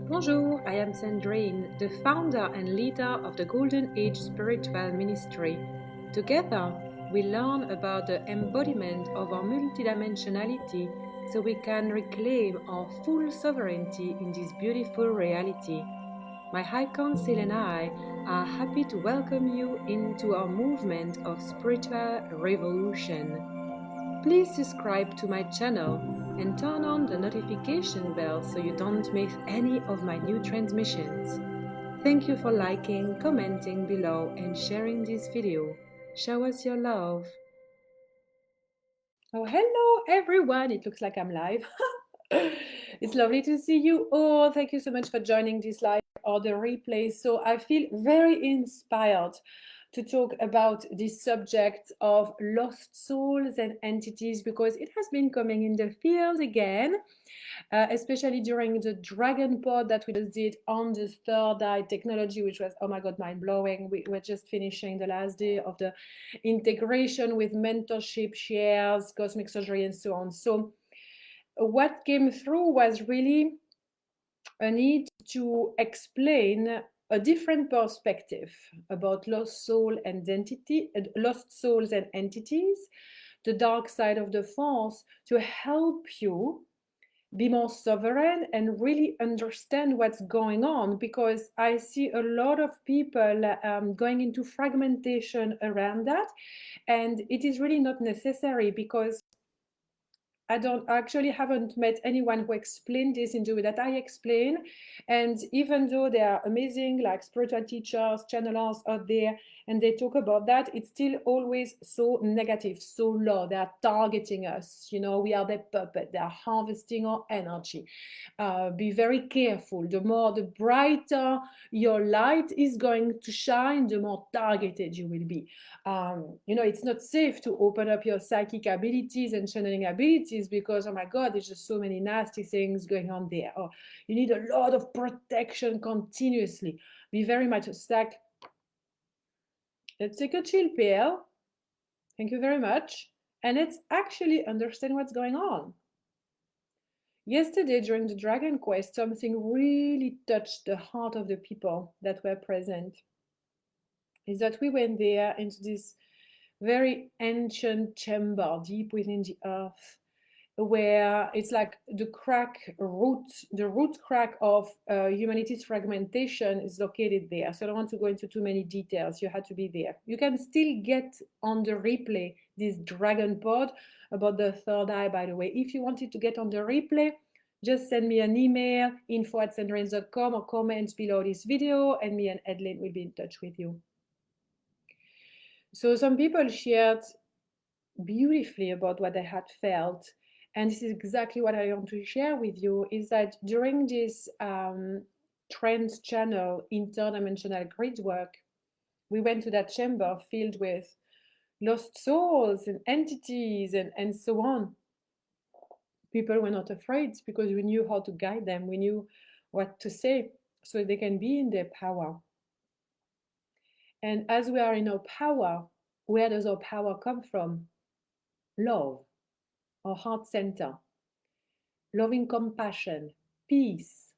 Bonjour, I am Sandrine, the founder and leader of the Golden Age Spiritual Ministry. Together, we learn about the embodiment of our multidimensionality so we can reclaim our full sovereignty in this beautiful reality. My High Council and I are happy to welcome you into our movement of spiritual revolution. Please subscribe to my channel and turn on the notification bell so you don't miss any of my new transmissions. Thank you for liking, commenting below and sharing this video. Show us your love. Oh, hello everyone. It looks like I'm live. It's lovely to see you all. Thank you so much for joining this live or the replay. So I feel very inspired to talk about this subject of lost souls and entities because it has been coming in the field again, especially during the Dragon Pod that we just did on the third eye technology, which was, oh my God, mind-blowing. We were just finishing the last day of the integration with mentorship, shares, cosmic surgery, and so on. So what came through was really a need to explain a different perspective about lost souls and entities, the dark side of the force, to help you be more sovereign and really understand what's going on, because I see a lot of people going into fragmentation around that, and it is really not necessary, because I haven't met anyone who explained this in the way that I explain. And even though there are amazing like spiritual teachers, channelers out there, and they talk about that, it's still always so negative, so low. They are targeting us. You know, we are their puppet. They are harvesting our energy. Be very careful. The brighter your light is going to shine, the more targeted you will be. You know, it's not safe to open up your psychic abilities and channeling abilities because, oh my God, there's just so many nasty things going on there. Or you need a lot of protection continuously. Be very much stuck. Let's take a chill pill. Thank you very much. And let's actually understand what's going on. Yesterday, during the Dragon Quest, something really touched the heart of the people that were present. Is that we went there into this very ancient chamber deep within the earth, where it's like the root crack of humanity's fragmentation is located there. So I don't want to go into too many details. You had to be there. You can still get on the replay this Dragon Pod about the third eye, by the way. If you wanted to get on the replay, just send me an email, info@sandrine.com, or comment below this video, and me and Edlin will be in touch with you. So some people shared beautifully about what they had felt. And this is exactly what I want to share with you, is that during this trans channel interdimensional grid work, we went to that chamber filled with lost souls and entities and so on. People were not afraid because we knew how to guide them. We knew what to say so they can be in their power. And as we are in our power, where does our power come from? Love, our heart center, loving compassion, peace,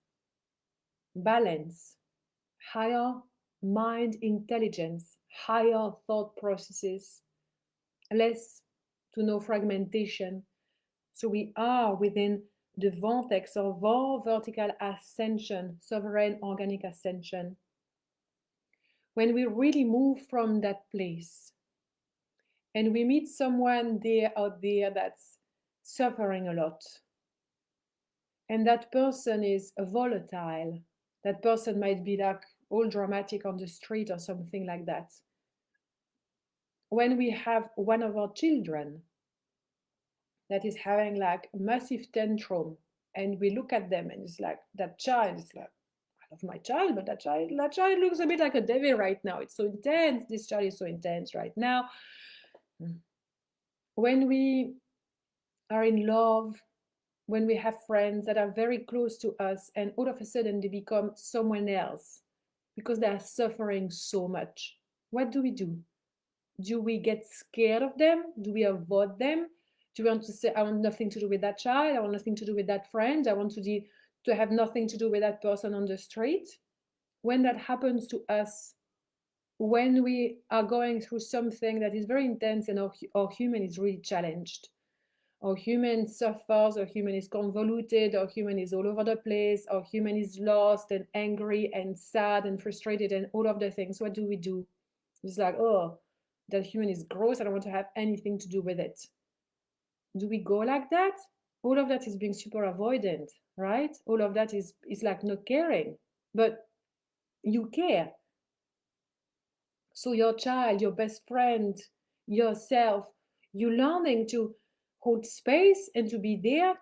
balance, higher mind intelligence, higher thought processes, less to no fragmentation. So we are within the vortex of our vertical ascension, sovereign organic ascension. When we really move from that place and we meet someone out there that's suffering a lot, and that person is volatile, that person might be like all dramatic on the street or something like that. When we have one of our children that is having like a massive tantrum, and we look at them and it's like, that child is like, I love my child, but that child looks a bit like a devil right now. It's so intense. This child is so intense right now. When we are in love, when we have friends that are very close to us and all of a sudden they become someone else because they are suffering so much, what do? Do we get scared of them? Do we avoid them? Do we want to say, I want nothing to do with that child, I want nothing to do with that friend, I want to to have nothing to do with that person on the street. When that happens to us, when we are going through something that is very intense and our human is really challenged, our human suffers, our human is convoluted, our human is all over the place, our human is lost and angry and sad and frustrated and all of the things, what do? It's like, oh, that human is gross, I don't want to have anything to do with it. Do we go like that? All of that is being super avoidant, right? All of that is like not caring, but you care. So your child, your best friend, yourself, you're learning to hold space and to be there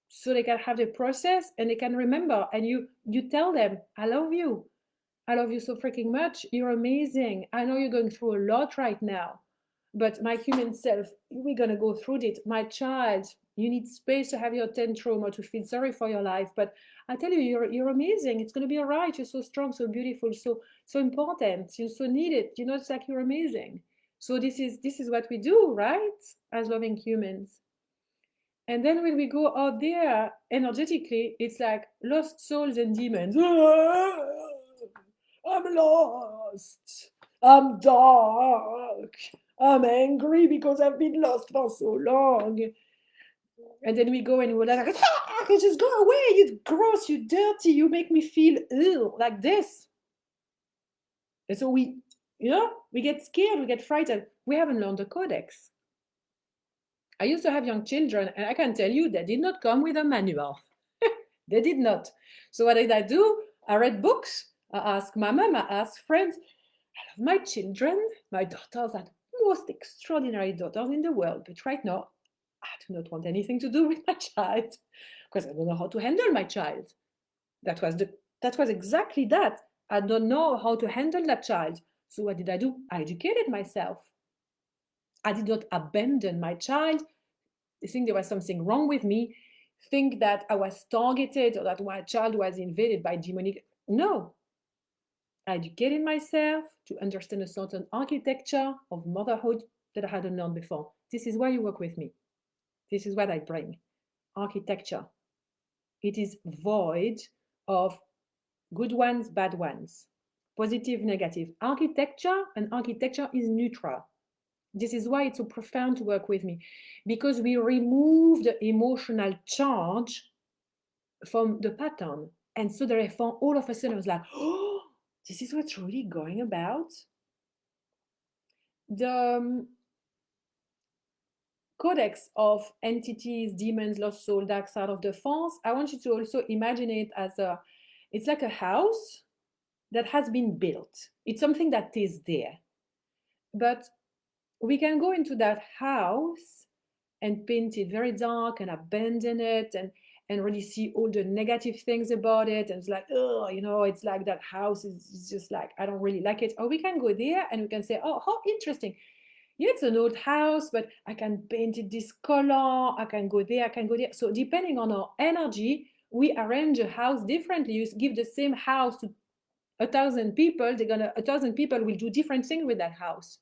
so they can have the process and they can remember. And you tell them, I love you. I love you so freaking much. You're amazing. I know you're going through a lot right now, but my human self, we're going to go through it. My child, you need space to have your tantrum or to feel sorry for your life. But I tell you, you're amazing. It's going to be all right. You're so strong, so beautiful, so important. You're so needed. You know, it's like you're amazing. So this is what we do, right? As loving humans. And then when we go out there energetically, it's like lost souls and demons. I'm lost. I'm dark. I'm angry because I've been lost for so long. And then we go and we're like, just go away. You gross, you dirty, you make me feel ill, like this. And so we get scared, we get frightened. We haven't learned the codex. I used to have young children, and I can tell you they did not come with a manual. They did not. So what did I do? I read books. I asked my mom, I asked friends. I love my children. My daughters are the most extraordinary daughters in the world. But right now, I do not want anything to do with my child because I don't know how to handle my child. That was exactly that. I don't know how to handle that child. So what did I do? I educated myself. I did not abandon my child, think there was something wrong with me, think that I was targeted or that my child was invaded by demonic. No. I educated myself to understand a certain architecture of motherhood that I hadn't known before. This is why you work with me. This is what I bring. Architecture. It is void of good ones, bad ones, positive, negative. Architecture is neutral. This is why it's so profound to work with me, because we remove the emotional charge from the pattern. And so therefore, all of a sudden, I was like, oh, this is what's really going about. The codex of entities, demons, lost soul, dark side of the force, I want you to also imagine it as it's like a house that has been built. It's something that is there. But we can go into that house and paint it very dark and abandon it and really see all the negative things about it. And it's like, oh, it's like that house is just like, I don't really like it. Or we can go there and we can say, oh, how interesting. Yeah, it's an old house, but I can paint it this color. I can go there, I can go there. So depending on our energy, we arrange a house differently. You give the same house to 1,000 people, 1,000 people will do different things with that house.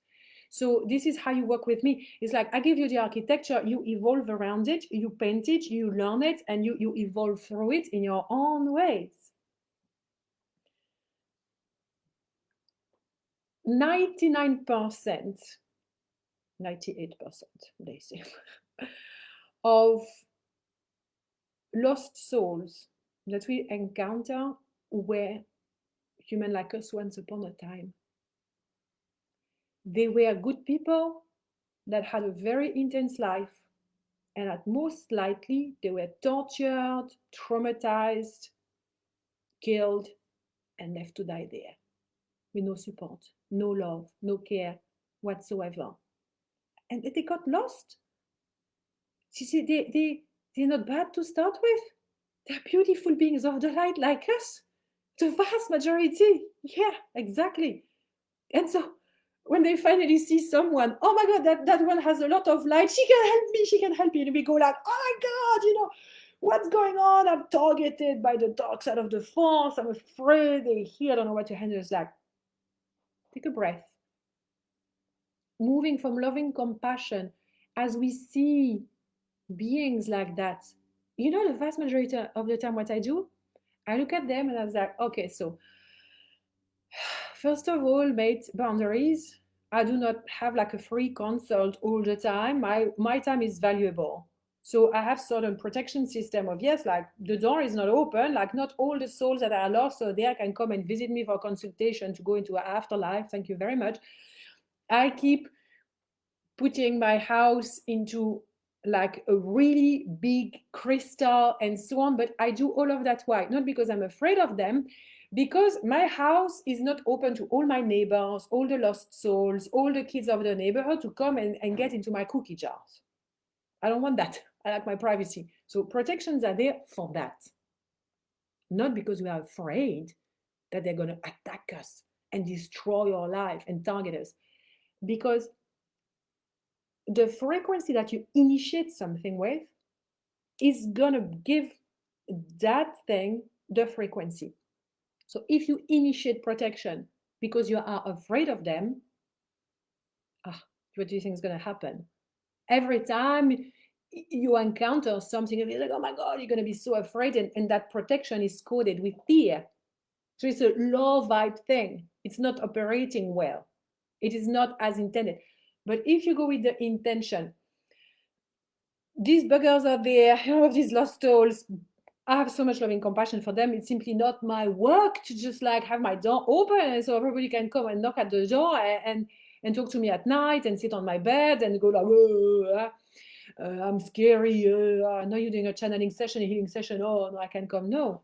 So this is how you work with me. It's like I give you the architecture, you evolve around it, you paint it, you learn it, and you evolve through it in your own ways. 99%, 98%, they say, of lost souls that we encounter were human like us once upon a time. They were good people that had a very intense life, and at most likely they were tortured, traumatized, killed, and left to die there with no support, no love, no care whatsoever. And they got lost. They're not bad to start with. They're beautiful beings of the light like us. The vast majority. Yeah, exactly. And so when they finally see someone, oh my God, that one has a lot of light, she can help me. And we go like, oh my God, what's going on? I'm targeted by the dark side of the force. I'm afraid they're here. I don't know what to handle. It's like, take a breath. Moving from loving compassion as we see beings like that. The vast majority of the time what I do, I look at them and I was like, okay, so first of all, mate, boundaries. I do not have like a free consult all the time. My time is valuable. So I have certain protection system of yes, like the door is not open, like not all the souls that are lost so there can come and visit me for consultation to go into an afterlife. Thank you very much. I keep putting my house into like a really big crystal and so on, but I do all of that. Why? Not because I'm afraid of them, because my house is not open to all my neighbors, all the lost souls, all the kids of the neighborhood to come and get into my cookie jars. I don't want that. I like my privacy. So protections are there for that, not because we are afraid that they're going to attack us and destroy our life and target us, because the frequency that you initiate something with is gonna give that thing the frequency. So if you initiate protection because you are afraid of them, what do you think is gonna happen? Every time you encounter something, you're like, oh my God, you're gonna be so afraid, and that protection is coded with fear. So it's a low vibe thing. It's not operating well. It is not as intended. But if you go with the intention, these buggers are there, all of these lost souls. I have so much loving compassion for them. It's simply not my work to just like have my door open and so everybody can come and knock at the door and talk to me at night and sit on my bed and go like, I'm scary. I know you're doing a channeling session, a healing session. Oh, no, I can come. No.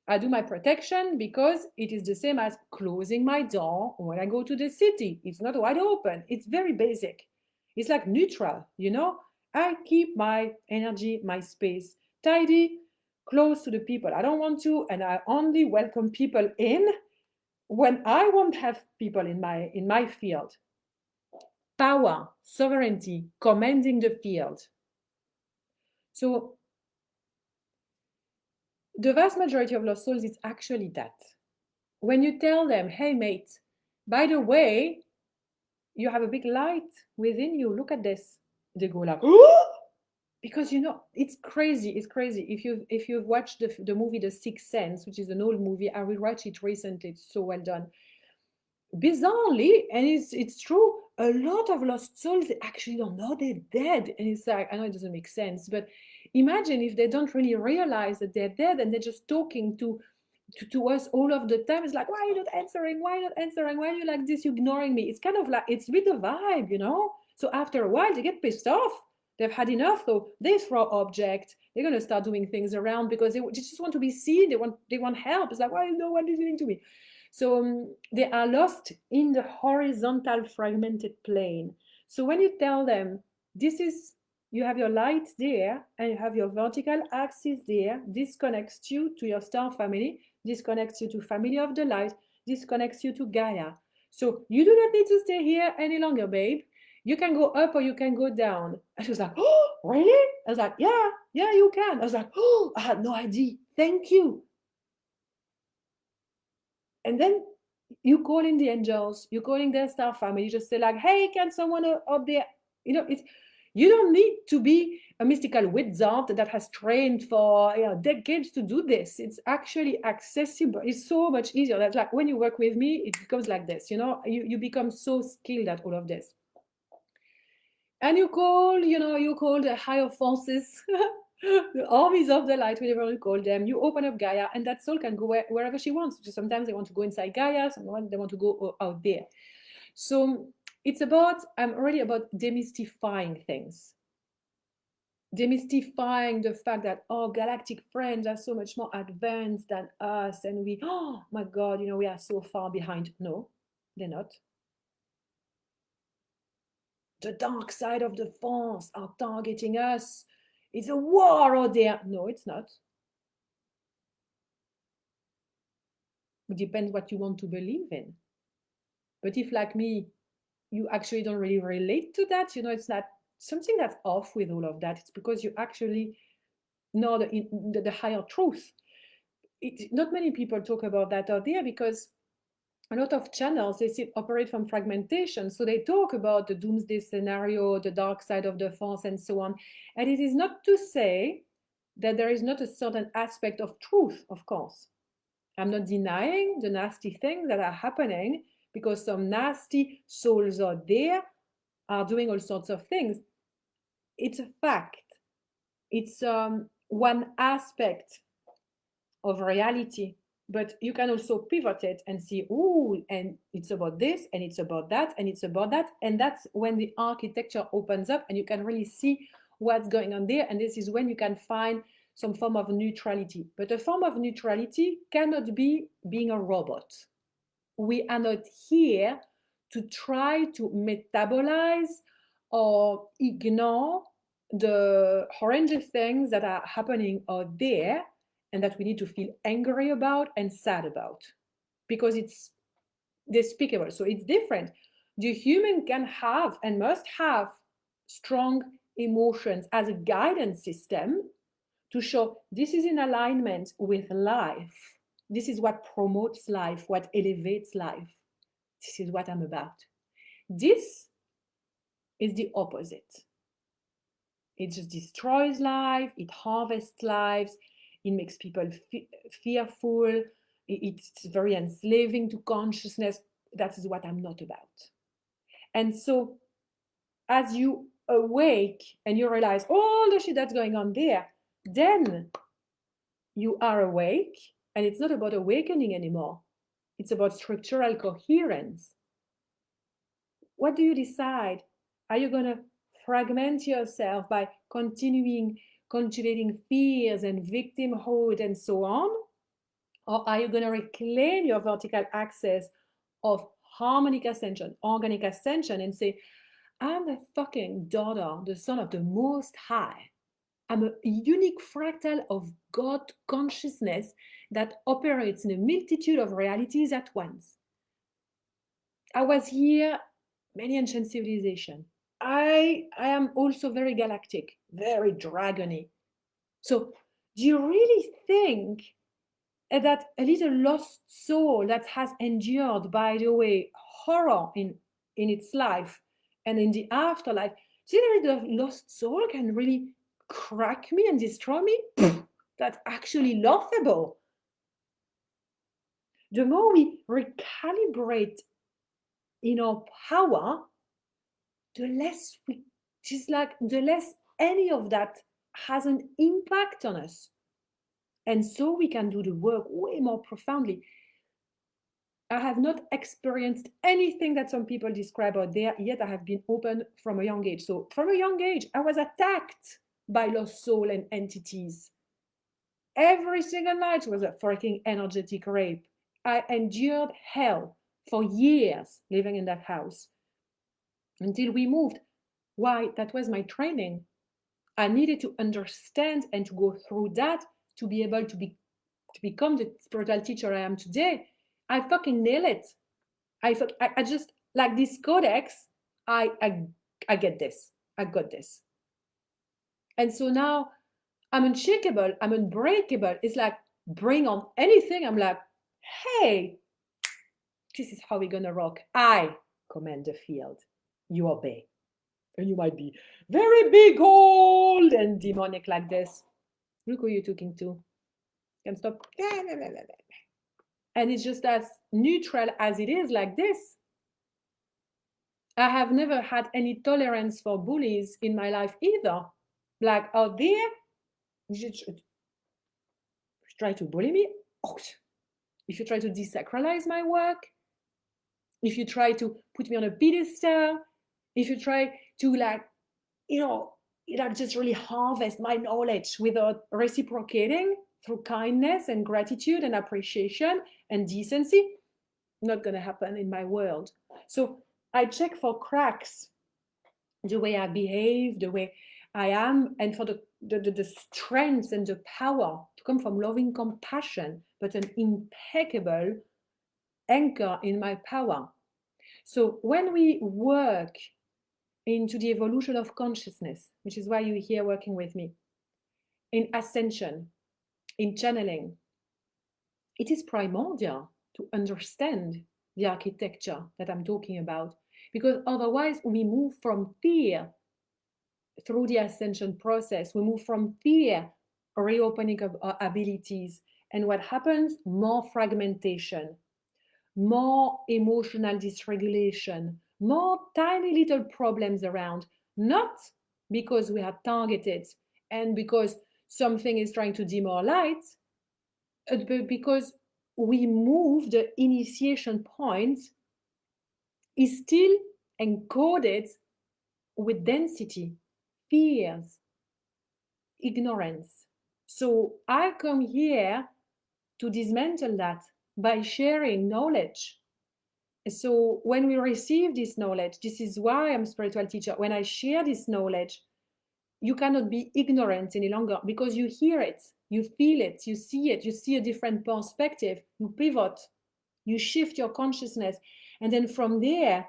I do my protection because it is the same as closing my door when I go to the city. It's not wide open. It's very basic. It's like neutral, you know? I keep my energy, my space tidy, close to the people I don't want to, and I only welcome people in when I won't have people in my field. Power, sovereignty, commanding the field. So the vast majority of lost souls is actually that. When you tell them, hey mate, by the way, you have a big light within you, look at this, they go like, oh! Because you know it's crazy. It's crazy. If you've watched the movie The Sixth Sense, which is an old movie, I rewatched it recently. It's so well done. Bizarrely, and it's true, a lot of lost souls, they actually don't know they're dead. And it's like, I know it doesn't make sense, but imagine if they don't really realize that they're dead and they're just talking to us all of the time. It's like, why are you not answering? Why are you not answering? Why are you like this? You ignoring me? It's kind of like, it's with the vibe, you know? So after a while, they get pissed off. They've had enough, so they throw objects. They're gonna start doing things around because they just want to be seen. They want help. It's like, why no one is listening to me? So they are lost in the horizontal fragmented plane. So when you tell them, this is, you have your light there and you have your vertical axis there, this connects you to your star family, this connects you to family of the light, this connects you to Gaia. So you do not need to stay here any longer, babe. You can go up or you can go down. And she was like, oh, really? I was like, yeah, you can. I was like, oh, I had no idea. Thank you. And then you call in the angels, you're calling their star family, you just say like, hey, can someone up there, you know, it's, you don't need to be a mystical wizard that has trained for decades to do this. It's actually accessible. It's so much easier. That's like when you work with me, it becomes like this, you know, you become so skilled at all of this. And you call, you call the higher forces, the armies of the light, whatever you call them. You open up Gaia, and that soul can go wherever she wants. So sometimes they want to go inside Gaia, sometimes they want to go out there. So it's about, I'm already about demystifying things. Demystifying the fact that, oh, galactic friends are so much more advanced than us, and we, oh my God, we are so far behind. No, they're not. The dark side of the force are targeting us. It's a war out there. No, it's not. It depends what you want to believe in. But if, like me, you actually don't really relate to that, it's not something that's off with all of that. It's because you actually know the higher truth. Not many people talk about that out there because a lot of channels, they operate from fragmentation. So they talk about the doomsday scenario, the dark side of the force, and so on. And it is not to say that there is not a certain aspect of truth, of course. I'm not denying the nasty things that are happening, because some nasty souls out there are doing all sorts of things. It's a fact. It's one aspect of reality. But you can also pivot it and see, oh, and it's about this, and it's about that, and it's about that. And that's when the architecture opens up and you can really see what's going on there. And this is when you can find some form of neutrality. But a form of neutrality cannot be being a robot. We are not here to try to metabolize or ignore the horrendous things that are happening out there and that we need to feel angry about and sad about, because it's despicable. So it's different. The human can have and must have strong emotions as a guidance system to show this is in alignment with life. This is what promotes life, what elevates life. This is what I'm about. This is the opposite. It just destroys life, it harvests lives, it makes people fearful, it's very enslaving to consciousness. That is what I'm not about. And so as you awake and you realize all the shit that's going on there, then you are awake, and it's not about awakening anymore. It's about structural coherence. What do you decide? Are you going to fragment yourself by continuing cultivating fears and victimhood and so on? Or are you going to reclaim your vertical axis of harmonic ascension, organic ascension, and say, I'm the fucking daughter, the son of the Most High. I'm a unique fractal of God consciousness that operates in a multitude of realities at once. I was here, many ancient civilization. I am also very galactic, very dragony. So do you really think that a little lost soul that has endured, by the way, horror in its life and in the afterlife, do you think the lost soul can really crack me and destroy me? That's actually laughable. The more we recalibrate in our power, the less we just like the less any of that has an impact on us. And so we can do the work way more profoundly. I have not experienced anything that some people describe out there, yet I have been open from a young age. So from a young age, I was attacked by lost soul and entities. Every single night was a freaking energetic rape. I endured hell for years living in that house until we moved. Why? That was my training. I needed to understand and to go through that to be able to become the spiritual teacher I am today. I fucking nail it. I just like this codex. I get this. I got this. And so now I'm unshakable. I'm unbreakable. It's like bring on anything. I'm like, hey, this is how we're gonna rock. I command the field. You obey. And you might be very big, old, and demonic like this. Look who you're talking to. Can stop. And it's just as neutral as it is like this. I have never had any tolerance for bullies in my life either. Like out there, you try to bully me. If you try to desacralize my work, if you try to put me on a pedestal, if you try to just really harvest my knowledge without reciprocating through kindness and gratitude and appreciation and decency, not going to happen in my world. So I check for cracks, the way I behave, the way I am, and for the strength and the power to come from loving compassion, but an impeccable anchor in my power. So when we work into the evolution of consciousness, which is why you're here working with me, in ascension, in channeling, it is primordial to understand the architecture that I'm talking about, because otherwise we move from fear through the ascension process. We move from fear, reopening of our abilities, And what happens? More fragmentation, more emotional dysregulation, more tiny little problems around, not because we are targeted and because something is trying to dim our light, but because we move the initiation point is still encoded with density, fears, ignorance. So I come here to dismantle that by sharing knowledge. So when we receive this knowledge, this is why I'm a spiritual teacher. When I share this knowledge, you cannot be ignorant any longer because you hear it, you feel it, you see it, you see a different perspective, you pivot, you shift your consciousness. And then from there,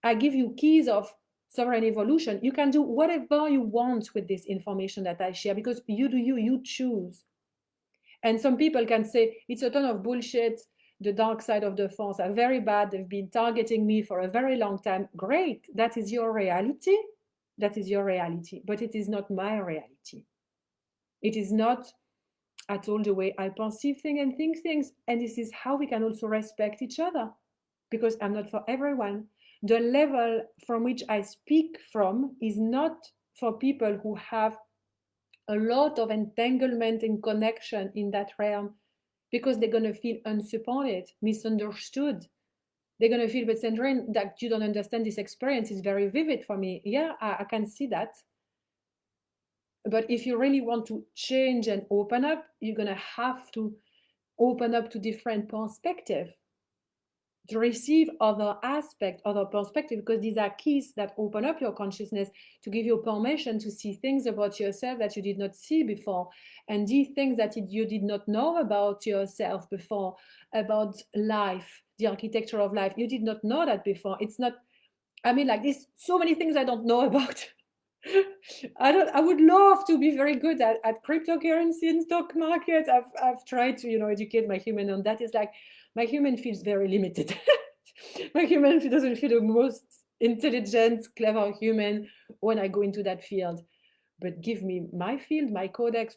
I give you keys of sovereign evolution. You can do whatever you want with this information that I share because you do you choose. And some people can say, it's a ton of bullshit. The dark side of the force are very bad. They've been targeting me for a very long time. Great. That is your reality. That is your reality. But it is not my reality. It is not at all the way I perceive things and think things. And this is how we can also respect each other. Because I'm not for everyone. The level from which I speak from is not for people who have a lot of entanglement and connection in that realm, because they're going to feel unsupported, misunderstood. They're going to feel, but Sandrine, that you don't understand this experience is very vivid for me. Yeah, I can see that. But if you really want to change and open up, you're going to have to open up to different perspective, to receive other aspect, other perspective, because these are keys that open up your consciousness to give you permission to see things about yourself that you did not see before, and these things that you did not know about yourself before, about life, the architecture of life. You did not know that before. It's not, I mean, like this, so many things I don't know about. I would love to be very good at cryptocurrency and stock market. I've tried to, educate my human on that. It's like, my human feels very limited. My human doesn't feel the most intelligent, clever human when I go into that field. But give me my field, my codex,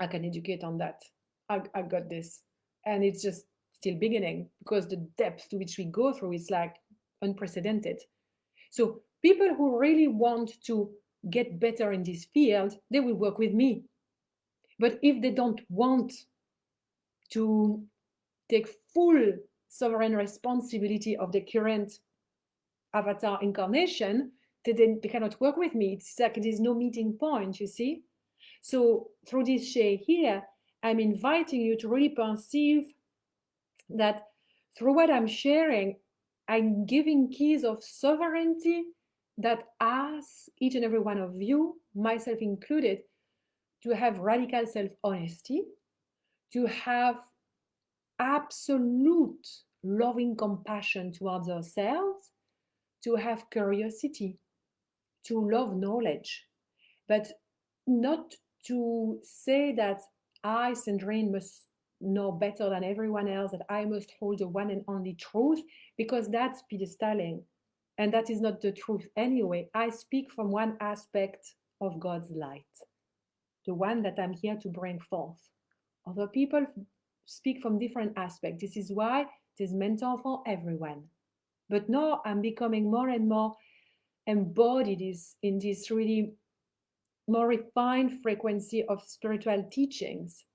I can educate on that. I got this. And it's just still beginning because the depth to which we go through is like unprecedented. So people who really want to get better in this field, they will work with me. But if they don't want to take full sovereign responsibility of the current avatar incarnation, they cannot work with me. It's like there's no meeting point, you see? So through this share here, I'm inviting you to really perceive that through what I'm sharing, I'm giving keys of sovereignty that ask each and every one of you, myself included, to have radical self-honesty, to have absolute loving compassion towards ourselves, to have curiosity, to love knowledge, but not to say that I, Sandrine, must know better than everyone else, that I must hold the one and only truth, because that's pedestaling. And that is not the truth anyway. I speak from one aspect of God's light, the one that I'm here to bring forth. Other people speak from different aspects. This is why there's mentor for everyone. But now I'm becoming more and more embodied in this really more refined frequency of spiritual teachings.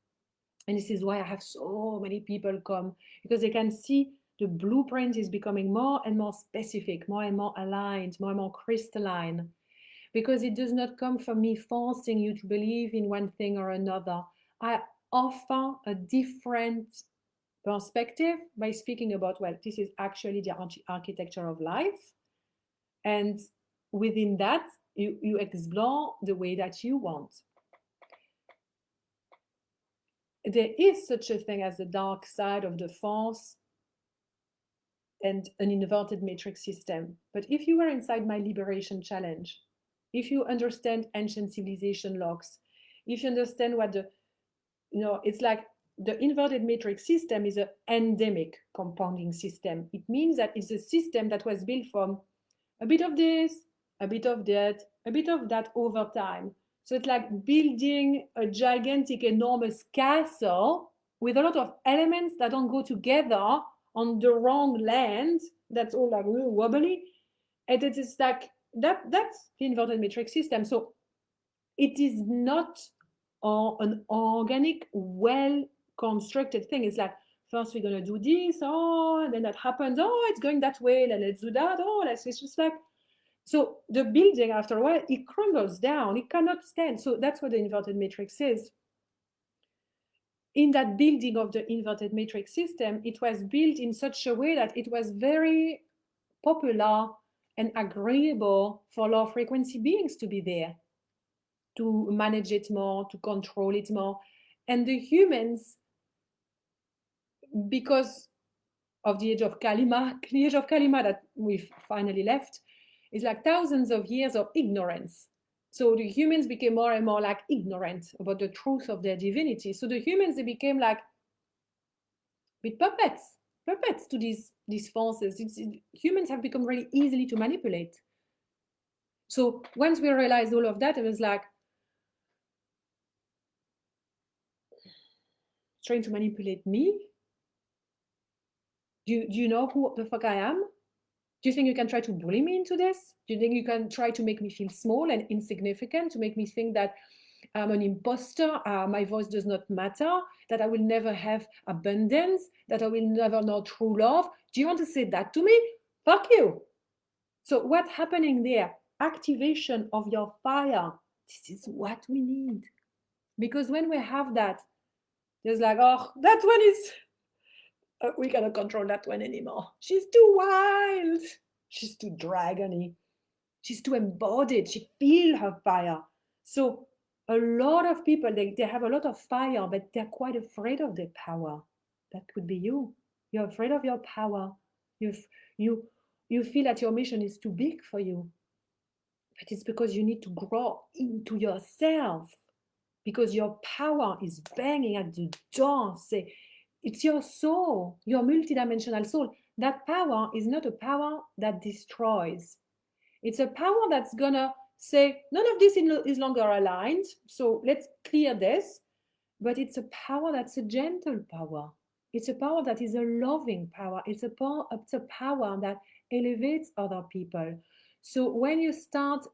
And this is why I have so many people come, because they can see the blueprint is becoming more and more specific, more and more aligned, more and more crystalline, because it does not come from me forcing you to believe in one thing or another. I offer a different perspective by speaking about, well, this is actually the architecture of life. And within that, you explore the way that you want. There is such a thing as the dark side of the force and an inverted matrix system. But if you were inside my liberation challenge, if you understand ancient civilization logs, if you understand what it's like the inverted matrix system is an endemic compounding system. It means that it's a system that was built from a bit of this, a bit of that, a bit of that over time. So it's like building a gigantic, enormous castle with a lot of elements that don't go together on the wrong land. That's all like wobbly. And it is like that's the inverted matrix system. So it is not an organic, well constructed thing. It's like first we're gonna do this, oh, and then that happens, oh, it's going that way, then let's do that, oh, it's just like, so the building after a while it crumbles down, it cannot stand. So that's what the inverted matrix is. In that building of the inverted matrix system, it was built in such a way that it was very popular and agreeable for low frequency beings to be there, to manage it more, to control it more. And the humans, because of the age of Kalima, the age of Kalima that we've finally left, is like thousands of years of ignorance. So the humans became more and more like ignorant about the truth of their divinity. So the humans, they became like with puppets to these forces. Humans have become really easily to manipulate. So once we realized all of that, it was like, trying to manipulate me? Do you know who the fuck I am? Do you think you can try to bully me into this? Do you think you can try to make me feel small and insignificant, to make me think that I'm an imposter, my voice does not matter, that I will never have abundance, that I will never know true love? Do you want to say that to me? Fuck you. So what's happening there? Activation of your fire. This is what we need. Because when we have that, there's like, oh, that one is, we cannot control that one anymore. She's too wild. She's too dragony. She's too embodied. She feels her fire. So a lot of people, they have a lot of fire, but they're quite afraid of their power. That could be you. You're afraid of your power. You feel that your mission is too big for you. But it's because you need to grow into yourself, because your power is banging at the door. Say, it's your soul, your multidimensional soul. That power is not a power that destroys. It's a power that's gonna say, none of this is longer aligned, so let's clear this. But it's a power that's a gentle power. It's a power that is a loving power. It's a power that elevates other people. So when you start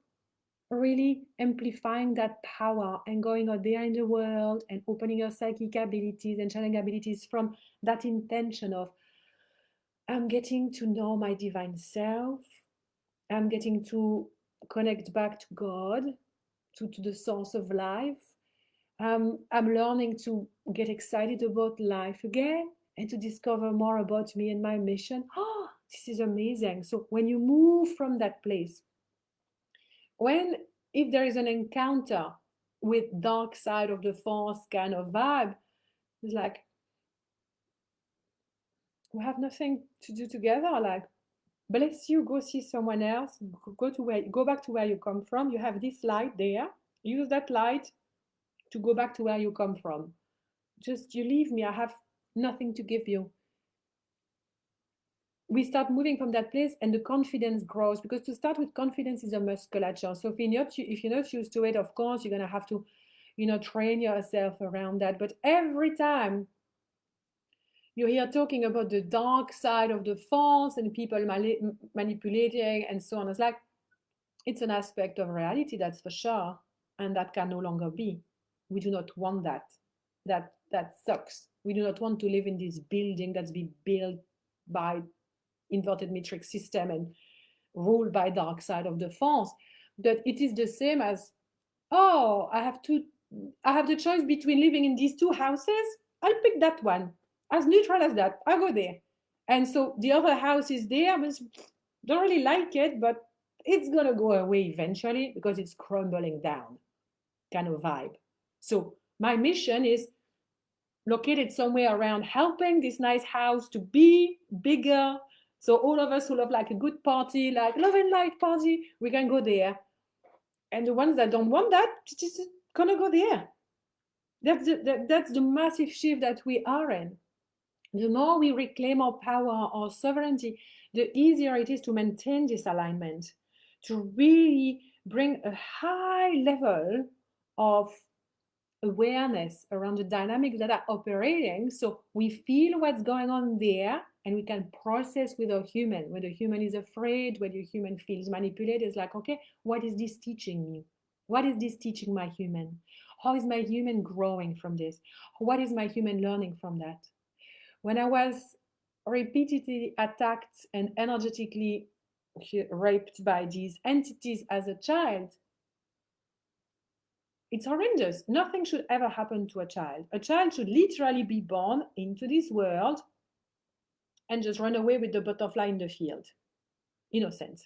really amplifying that power and going out there in the world and opening your psychic abilities and channeling abilities from that intention of, I'm getting to know my divine self, I'm getting to connect back to God, to the source of life, I'm learning to get excited about life again and to discover more about me and my mission. Oh, this is amazing. So when you move from that place, if there is an encounter with dark side of the force kind of vibe, it's like, we have nothing to do together. Like, bless you, go see someone else, go back to where you come from. You have this light there, use that light to go back to where you come from. Just, you leave me, I have nothing to give you. We start moving from that place and the confidence grows, because to start with, confidence is a musculature. So if you're not used to it, of course, you're going to have to, train yourself around that. But every time you hear talking about the dark side of the force and people manipulating and so on, it's like, it's an aspect of reality, that's for sure. And that can no longer be. We do not want that. That sucks. We do not want to live in this building that's been built by inverted matrix system and ruled by dark side of the force. That it is the same as, oh, I have the choice between living in these two houses. I'll pick that one. As neutral as that, I'll go there. And so the other house is there, but don't really like it, but it's gonna go away eventually because it's crumbling down, kind of vibe. So my mission is located somewhere around helping this nice house to be bigger. So all of us who love like a good party, like love and light party, we can go there. And the ones that don't want that, just gonna go there. That's the massive shift that we are in. The more we reclaim our power, our sovereignty, the easier it is to maintain this alignment, to really bring a high level of awareness around the dynamics that are operating. So we feel what's going on there and we can process with a human. When the human is afraid, when the human feels manipulated, it's like, okay, what is this teaching me? What is this teaching my human? How is my human growing from this? What is my human learning from that? When I was repeatedly attacked and energetically raped by these entities as a child, it's horrendous. Nothing should ever happen to a child. A child should literally be born into this world and just run away with the butterfly in the field. Innocent.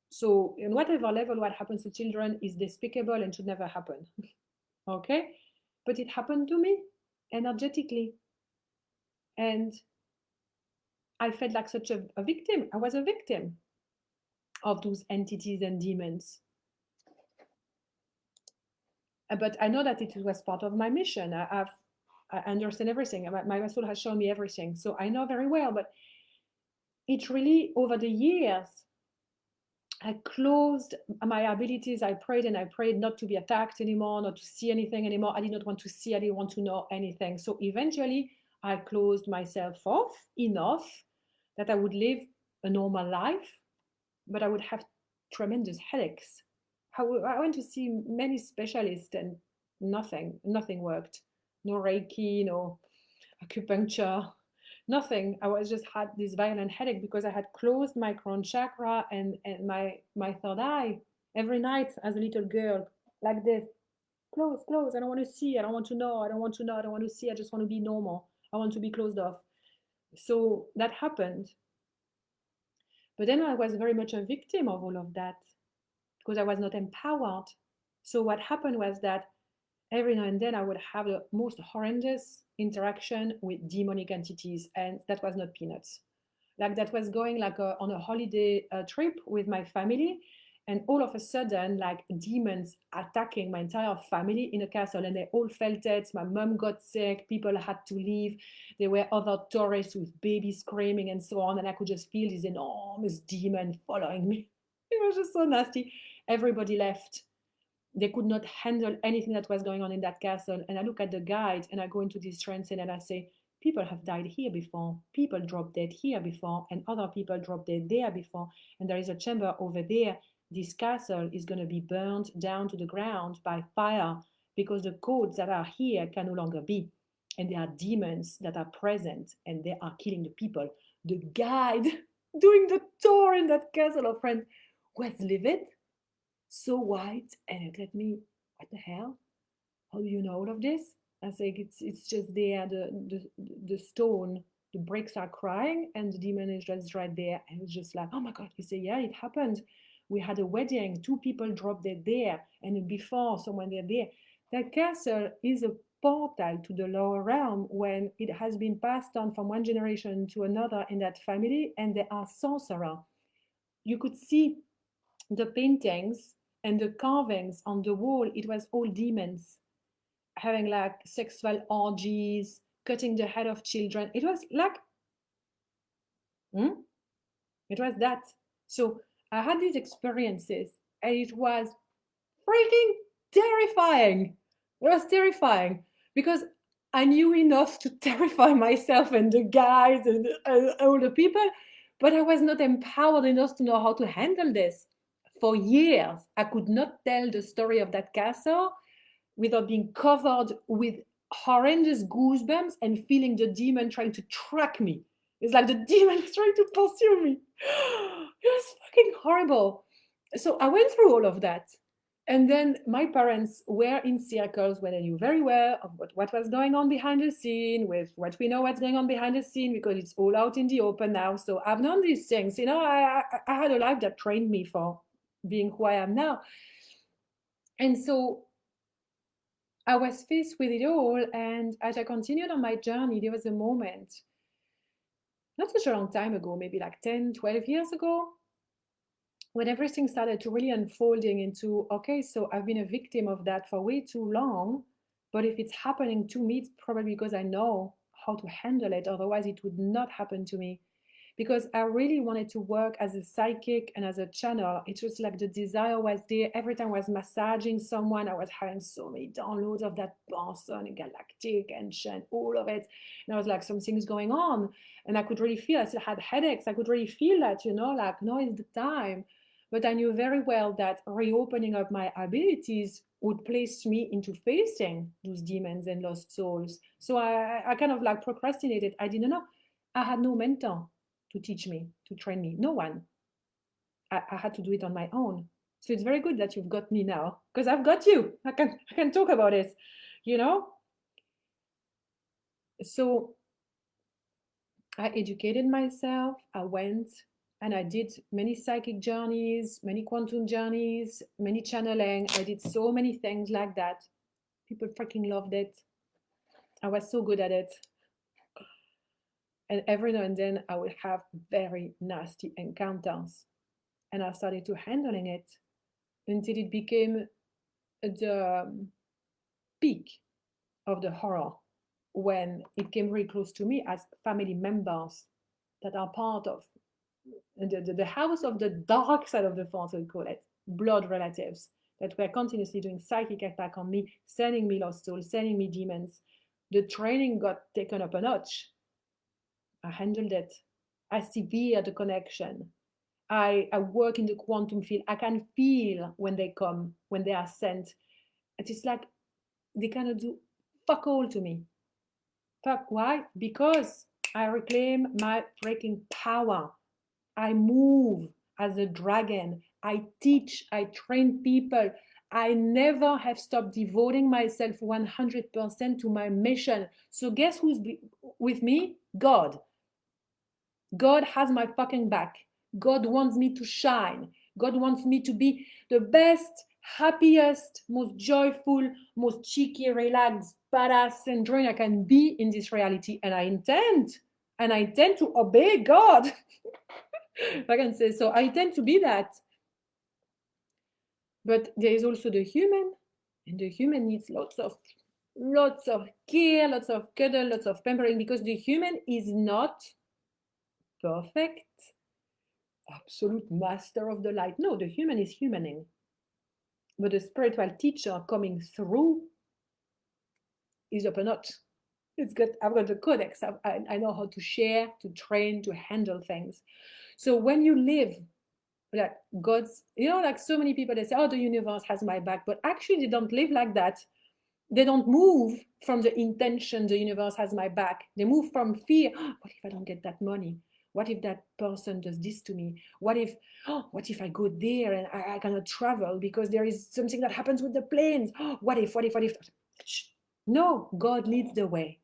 So, in whatever level, what happens to children is despicable and should never happen. Okay? But it happened to me energetically. And I felt like such a victim. I was a victim of those entities and demons. But I know that it was part of my mission. I understand everything. My soul has shown me everything. So I know very well. But it really, over the years, I closed my abilities. I prayed and I prayed not to be attacked anymore, not to see anything anymore. I did not want to see, I didn't want to know anything. So eventually, I closed myself off enough that I would live a normal life, but I would have tremendous headaches. I went to see many specialists and nothing worked. No Reiki, no acupuncture, nothing. I was just had this violent headache because I had closed my crown chakra and my third eye every night as a little girl, like this. Close, close. I don't want to see. I don't want to know. I don't want to know. I don't want to see. I just want to be normal. I want to be closed off. So that happened. But then I was very much a victim of all of that because I was not empowered. So what happened was that every now and then I would have the most horrendous interaction with demonic entities, and that was not peanuts. Like that was going like on a holiday trip with my family, and all of a sudden, like demons attacking my entire family in a castle, and they all felt it. My mom got sick, people had to leave. There were other tourists with babies screaming and so on, and I could just feel this enormous demon following me. It was just so nasty. Everybody left. They could not handle anything that was going on in that castle. And I look at the guide and I go into this trance and I say, people have died here before. People dropped dead here before, and other people dropped dead there before. And there is a chamber over there. This castle is going to be burned down to the ground by fire because the codes that are here can no longer be. And there are demons that are present and they are killing the people. The guide doing the tour in that castle of friends was livid, so white, and it let me, what the hell? How do you know all of this? I think it's just there, the stone, the bricks are crying, and the demon is just right there. And it's just like, oh my God, you say, yeah, it happened. We had a wedding, two people dropped dead there, and before someone dead there. That castle is a portal to the lower realm when it has been passed on from one generation to another in that family, and there are sorcerers. You could see the paintings and the carvings on the wall. It was all demons having like sexual orgies, cutting the head of children. It was like, it was that. So I had these experiences and it was freaking terrifying. It was terrifying because I knew enough to terrify myself and the guys and all the people, but I was not empowered enough to know how to handle this. For years, I could not tell the story of that castle without being covered with horrendous goosebumps and feeling the demon trying to track me. It's like the demon is trying to pursue me. It was fucking horrible. So I went through all of that. And then my parents were in circles where they knew very well of what was going on behind the scene, with what we know what's going on behind the scene, because it's all out in the open now. So I've known these things. I had a life that trained me for being who I am now. And so I was faced with it all. And as I continued on my journey, there was a moment, not such a long time ago, maybe like 10, 12 years ago, when everything started to really unfolding into, okay, so I've been a victim of that for way too long. But if it's happening to me, it's probably because I know how to handle it. Otherwise, it would not happen to me. because I really wanted to work as a psychic and as a channel. It was like the desire was there. Every time I was massaging someone, I was having so many downloads of that person, galactic, ancient, all of it. And I was like, something's going on. And I could really feel, I still had headaches. I could really feel that, like, no, it's the time. But I knew very well that reopening of my abilities would place me into facing those demons and lost souls. So I kind of like procrastinated. I didn't know. I had no mentor to teach me, to train me. No one. I had to do it on my own. So it's very good that you've got me now, because I've got you. I can talk about it, you know? So I educated myself. I went and I did many psychic journeys, many quantum journeys, many channeling. I did so many things like that. People freaking loved it. I was so good at it. And every now and then I would have very nasty encounters. And I started to handling it until it became the peak of the horror, when it came really close to me as family members that are part of the house of the dark side of the force, we call it, blood relatives that were continuously doing psychic attack on me, sending me lost souls, sending me demons. The training got taken up a notch. I handled it. I severed the connection. I work in the quantum field. I can feel when they come, when they are sent. It is like they cannot do fuck all to me. Fuck, why? Because I reclaim my freaking power. I move as a dragon. I teach, I train people. I never have stopped devoting myself 100% to my mission. So guess who's with me? God. God has my fucking back. God wants me to shine. God wants me to be the best, happiest, most joyful, most cheeky, relaxed, badass android I can be in this reality. And I intend to obey God. If I can say so. I intend to be that. But there is also the human, and the human needs lots of care, lots of cuddle, lots of pampering, because the human is not perfect, absolute master of the light. No, the human is humaning. But the spiritual teacher coming through is up a notch. I've got the codex. I know how to share, to train, to handle things. So when you live like God's, like so many people, they say, oh, the universe has my back, but actually they don't live like that. They don't move from the intention, the universe has my back. They move from fear. Oh, what if I don't get that money? What if that person does this to me? What if I go there and I cannot travel because there is something that happens with the planes? Oh, what if? No, God leads the way.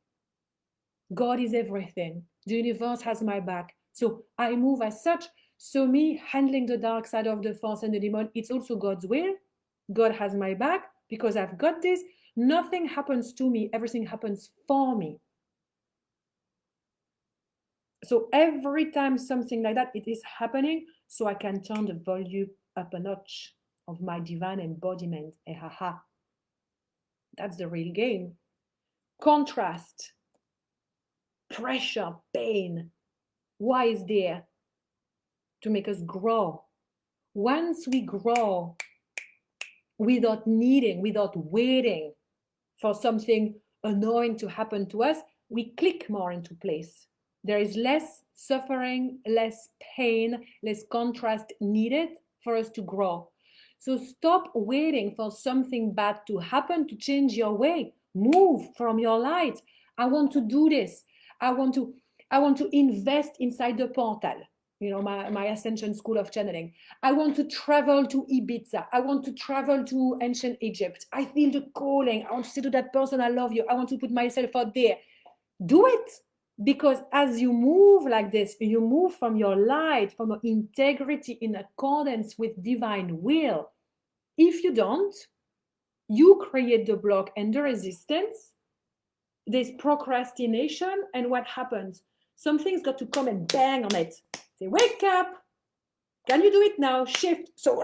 God is everything. The universe has my back. So I move as such. So me handling the dark side of the force and the demon, it's also God's will. God has my back because I've got this. Nothing happens to me. Everything happens for me. So every time something like that, it is happening, so I can turn the volume up a notch of my divine embodiment. That's the real game. Contrast, pressure, pain. Why is there? To make us grow. Once we grow without waiting for something annoying to happen to us, we click more into place. There is less suffering, less pain, less contrast needed for us to grow. So stop waiting for something bad to happen to change your way. Move from your light. I want to do this. I want to invest inside the portal. My Ascension School of Channeling. I want to travel to Ibiza. I want to travel to ancient Egypt. I feel the calling. I want to say to that person, I love you. I want to put myself out there. Do it. Because as you move like this, you move from your light, from your integrity in accordance with divine will. If you don't, you create the block and the resistance. There's procrastination, and what happens? Something's got to come and bang on it. Say, wake up. Can you do it now? Shift. So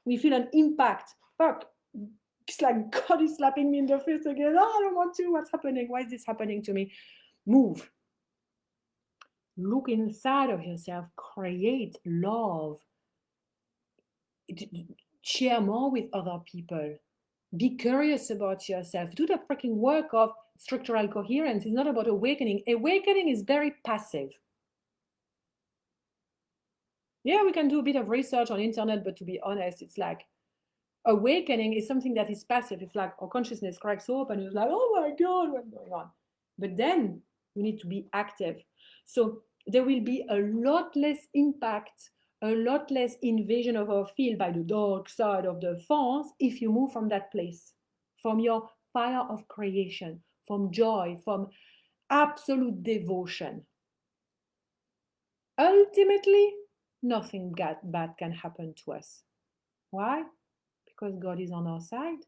we feel an impact. Fuck. It's like God is slapping me in the face again. Oh, I don't want to. What's happening? Why is this happening to me? Move. Look inside of yourself, create love, share more with other people. Be curious about yourself. Do the freaking work of structural coherence. It's not about awakening. Awakening is very passive. Yeah, we can do a bit of research on internet, but to be honest, it's like awakening is something that is passive. It's like our consciousness cracks open and it's like, oh my God, what's going on? But then we need to be active. So there will be a lot less impact, a lot less invasion of our field by the dark side of the force if you move from that place, from your fire of creation, from joy, from absolute devotion. Ultimately, nothing bad can happen to us. Why? Because God is on our side.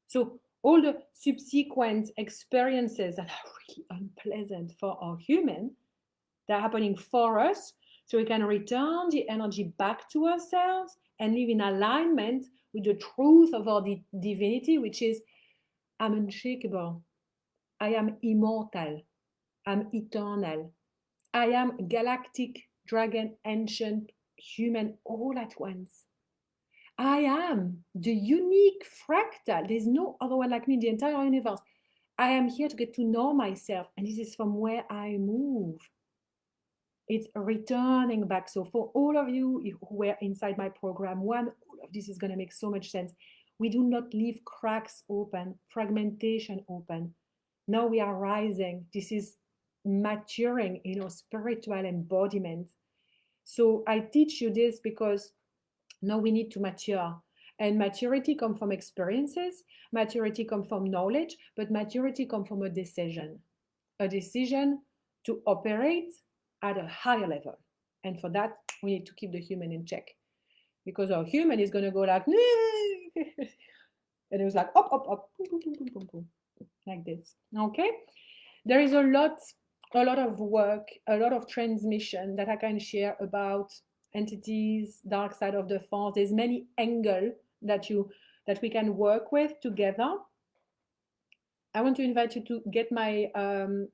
So all the subsequent experiences that are really unpleasant for our human, they're happening for us, so we can return the energy back to ourselves and live in alignment with the truth of our divinity, which is, I'm unshakable, I am immortal, I'm eternal, I am galactic, dragon, ancient, human, all at once. I am the unique fractal. There's no other one like me in the entire universe. I am here to get to know myself, and this is from where I move. It's returning back. So for all of you who were inside my program one, all of this is going to make so much sense. We do not leave cracks open, fragmentation open. Now we are rising. This is maturing in our spiritual embodiment. So I teach you this because now we need to mature. And maturity comes from experiences, maturity comes from knowledge, but maturity comes from a decision to operate at a higher level. And for that, we need to keep the human in check, because our human is going to go like, and it was like, up, up, up, boom, boom, boom, boom, boom, like this. Okay? There is a lot of work, a lot of transmission that I can share about entities, dark side of the force. There's many angles that we can work with together. I want to invite you to get my,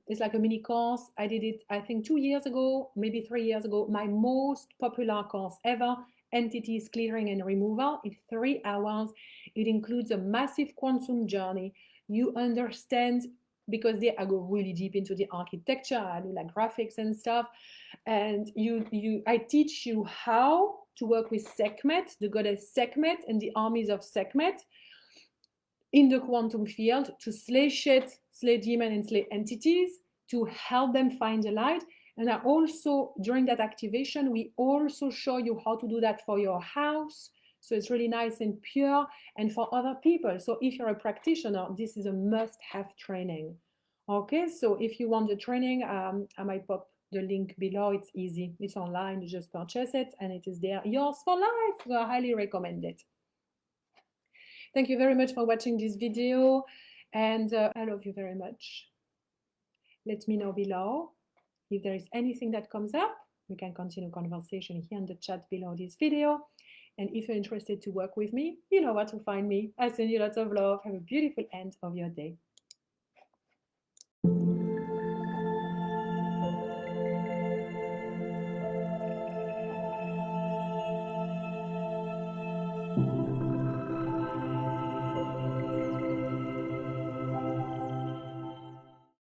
it's like a mini course. I did it, I think 2 years ago, maybe 3 years ago, my most popular course ever, Entities Clearing and Removal. It's 3 hours. It includes a massive quantum journey. You understand, because I go really deep into the architecture, I do like graphics and stuff. And I teach you how to work with Sekhmet, the goddess Sekhmet, and the armies of Sekhmet in the quantum field to slay shit, slay demon, and slay entities, to help them find the light. And I also, during that activation, we also show you how to do that for your house. So it's really nice and pure, and for other people. So if you're a practitioner, this is a must-have training. Okay, so if you want the training, I might pop the link below. It's easy. It's online. You just purchase it, and it is there, yours for life. So I highly recommend it. Thank you very much for watching this video, and I love you very much. Let me know below if there is anything that comes up. We can continue conversation here in the chat below this video. And if you're interested to work with me, you know where to find me. I send you lots of love. Have a beautiful end of your day.